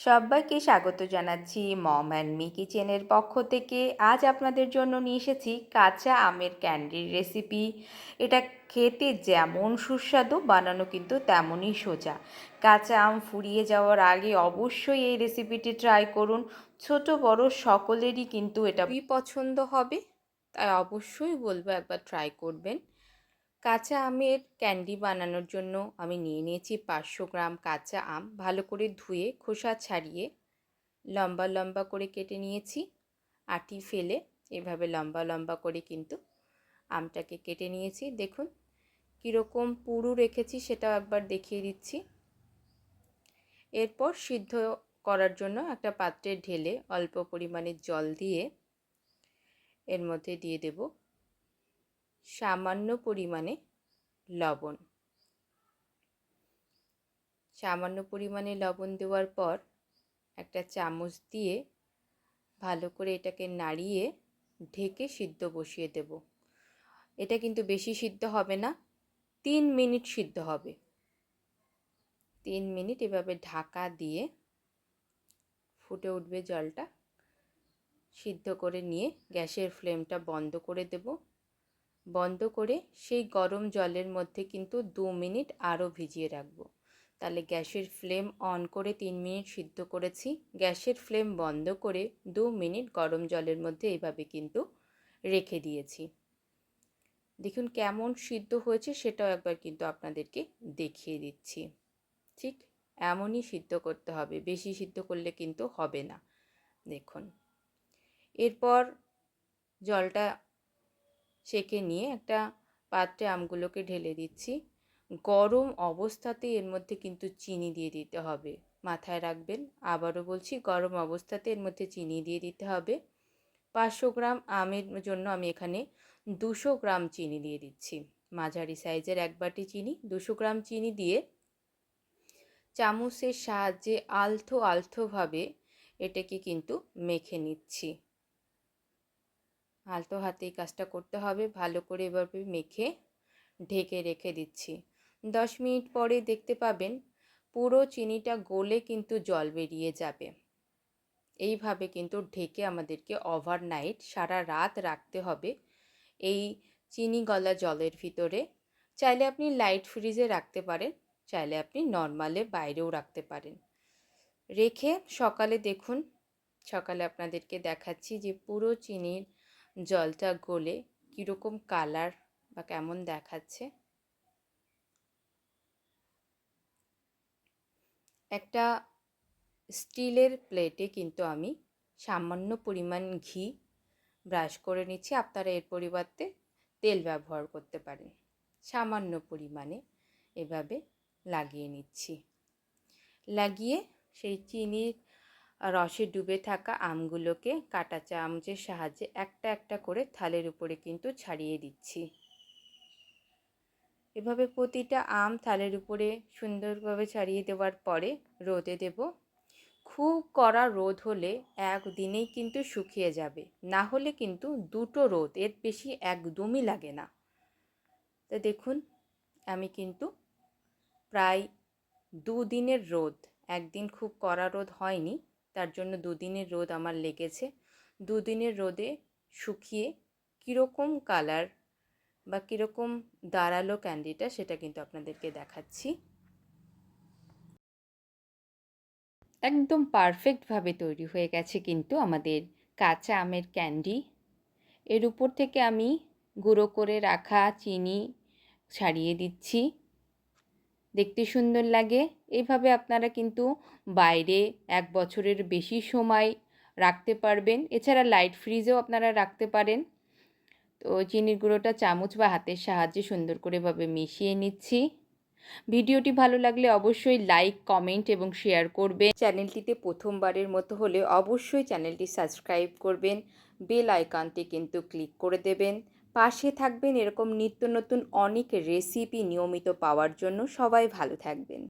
সবাইকে স্বাগত জানাচ্ছি মম অ্যান্ড মি কিচেনের পক্ষ থেকে। আজ আপনাদের জন্য নিয়ে এসেছি কাঁচা আমের ক্যান্ডির রেসিপি। এটা খেতে যেমন সুস্বাদু, বানানো কিন্তু তেমনই সোজা। কাঁচা আম ফুরিয়ে যাওয়ার আগে অবশ্যই এই রেসিপিটি ট্রাই করুন। ছোট বড় সকলেরই কিন্তু এটা খুবই পছন্দ হবে, তাই অবশ্যই বলবো একবার ট্রাই করবেন। কাঁচা আমের ক্যান্ডি বানানোর জন্য আমি নিয়ে নিয়েছি 500 গ্রাম কাঁচা আম। ভালো করে ধুয়ে খোসা ছাড়িয়ে লম্বা লম্বা করে কেটে নিয়েছি। আটি ফেলে এভাবে লম্বা লম্বা করে কিন্তু আমটাকে কেটে নিয়েছি। দেখুন কীরকম পুরু রেখেছি সেটাও একবার দেখিয়ে দিচ্ছি। এরপর সিদ্ধ করার জন্য একটা পাত্রে ঢেলে অল্প পরিমাণে জল দিয়ে এর মধ্যে দিয়ে দেব সামান্য পরিমাণে লবণ। সামান্য পরিমাণে লবণ দেওয়ার পর একটা চামচ দিয়ে ভালো করে এটাকে নাড়িয়ে ঢেকে সিদ্ধ বসিয়ে দেব। এটা কিন্তু বেশি সিদ্ধ হবে না, 3 মিনিট সিদ্ধ হবে। 3 মিনিট এভাবে ঢাকা দিয়ে ফুটে উঠবে জলটা। সিদ্ধ করে নিয়ে গ্যাসের ফ্লেমটা বন্ধ করে দেব। বন্ধ করে সেই গরম জলের মধ্যে কিন্তু 2 মিনিট আরও ভিজিয়ে রাখবো। তাহলে গ্যাসের ফ্লেম অন করে 3 মিনিট সিদ্ধ করেছি, গ্যাসের ফ্লেম বন্ধ করে 2 মিনিট গরম জলের মধ্যে এইভাবে কিন্তু রেখে দিয়েছি। দেখুন কেমন সিদ্ধ হয়েছে সেটাও একবার কিন্তু আপনাদেরকে দেখিয়ে দিচ্ছি। ঠিক এমনই সিদ্ধ করতে হবে, বেশি সিদ্ধ করলে কিন্তু হবে না। দেখুন এরপর জলটা ছেঁকে নিয়ে একটা পাত্রে আমগুলোকে ঢেলে দিচ্ছি। গরম অবস্থাতেই এর মধ্যে কিন্তু চিনি দিয়ে দিতে হবে, মাথায় রাখবেন। আবারও বলছি, গরম অবস্থাতে এর মধ্যে চিনি দিয়ে দিতে হবে। 500 গ্রাম আমের জন্য আমি এখানে 200 গ্রাম চিনি দিয়ে দিচ্ছি। মাঝারি সাইজের এক বাটি চিনি, 200 গ্রাম চিনি দিয়ে চামচের সাহায্যে আলতোভাবে এটাকে কিন্তু মেখে নিচ্ছি। আলতো হাতেই কাজটা করতে হবে। ভালো করে এভাবে মেখে ঢেকে রেখে দিচ্ছি। 10 মিনিট পরে দেখতে পাবেন পুরো চিনিটা গলে কিন্তু জল বেরিয়ে যাবে। এইভাবে কিন্তু ঢেকে আমাদেরকে ওভারনাইট, সারা রাত রাখতে হবে এই চিনি গলা জলের ভিতরে। চাইলে আপনি লাইট ফ্রিজে রাখতে পারেন, চাইলে আপনি নর্মালে বাইরেও রাখতে পারেন। রেখে সকালে দেখুন, সকালে আপনাদেরকে দেখাচ্ছি যে পুরো চিনির জলটা গলে কীরকম কালার বা কেমন দেখাচ্ছে। একটা স্টিলের প্লেটে কিন্তু আমি সামান্য পরিমাণ ঘি ব্রাশ করে নিচ্ছি। আপনারা এর পরিবর্তে তেল ব্যবহার করতে পারেন। সামান্য পরিমাণে এভাবে লাগিয়ে নিচ্ছি। লাগিয়ে সেই চিনির রসে ডুবে থাকা আমগুলোকে কাঁটা চামচের সাহায্যে একটা একটা করে থালের উপরে কিন্তু ছাড়িয়ে দিচ্ছি। এভাবে প্রতিটা আম থালের উপরে সুন্দরভাবে ছাড়িয়ে দেওয়ার পরে রোদে দেব। খুব কড়া রোদ হলে একদিনেই কিন্তু শুকিয়ে যাবে, না হলে কিন্তু 2টো রোদ, এর বেশি একদমই লাগে না। তো দেখুন আমি কিন্তু প্রায় 2 দিনের রোদ, একদিন খুব কড়া রোদ হয়নি, তার জন্য 2 দিনের রোদ আমার লেগেছে। 2 দিনের রোদে শুকিয়ে কীরকম কালার বা কীরকম দাঁড়ালো ক্যান্ডিটা সেটা কিন্তু আপনাদেরকে দেখাচ্ছি। একদম পারফেক্টভাবে তৈরি হয়ে গেছে কিন্তু আমাদের কাঁচা আমের ক্যান্ডি। এর উপর থেকে আমি গুঁড়ো করে রাখা চিনি ছাড়িয়ে দিচ্ছি, দেখতে সুন্দর লাগে। এইভাবে আপনারা কিন্তু বাইরে 1 বছরের বেশি সময় রাখতে পারবেন। এছাড়া লাইট ফ্রিজেও আপনারা রাখতে পারেন। তো চিনির গুঁড়োটা চামচ বা হাতের সাহায্যে সুন্দর করে এভাবে মিশিয়ে নিচ্ছি। ভিডিওটি ভালো লাগলে অবশ্যই লাইক, কমেন্ট এবং শেয়ার করবেন। চ্যানেলটিতে প্রথমবারের মতো হলে অবশ্যই চ্যানেলটি সাবস্ক্রাইব করবেন। বেল আইকনটি কিন্তু ক্লিক করে দেবেন। পাশে থাকবেন এরকম নিত্য নতুন অনেক রেসিপি নিয়মিত পাওয়ার জন্য। সবাই ভালো থাকবেন।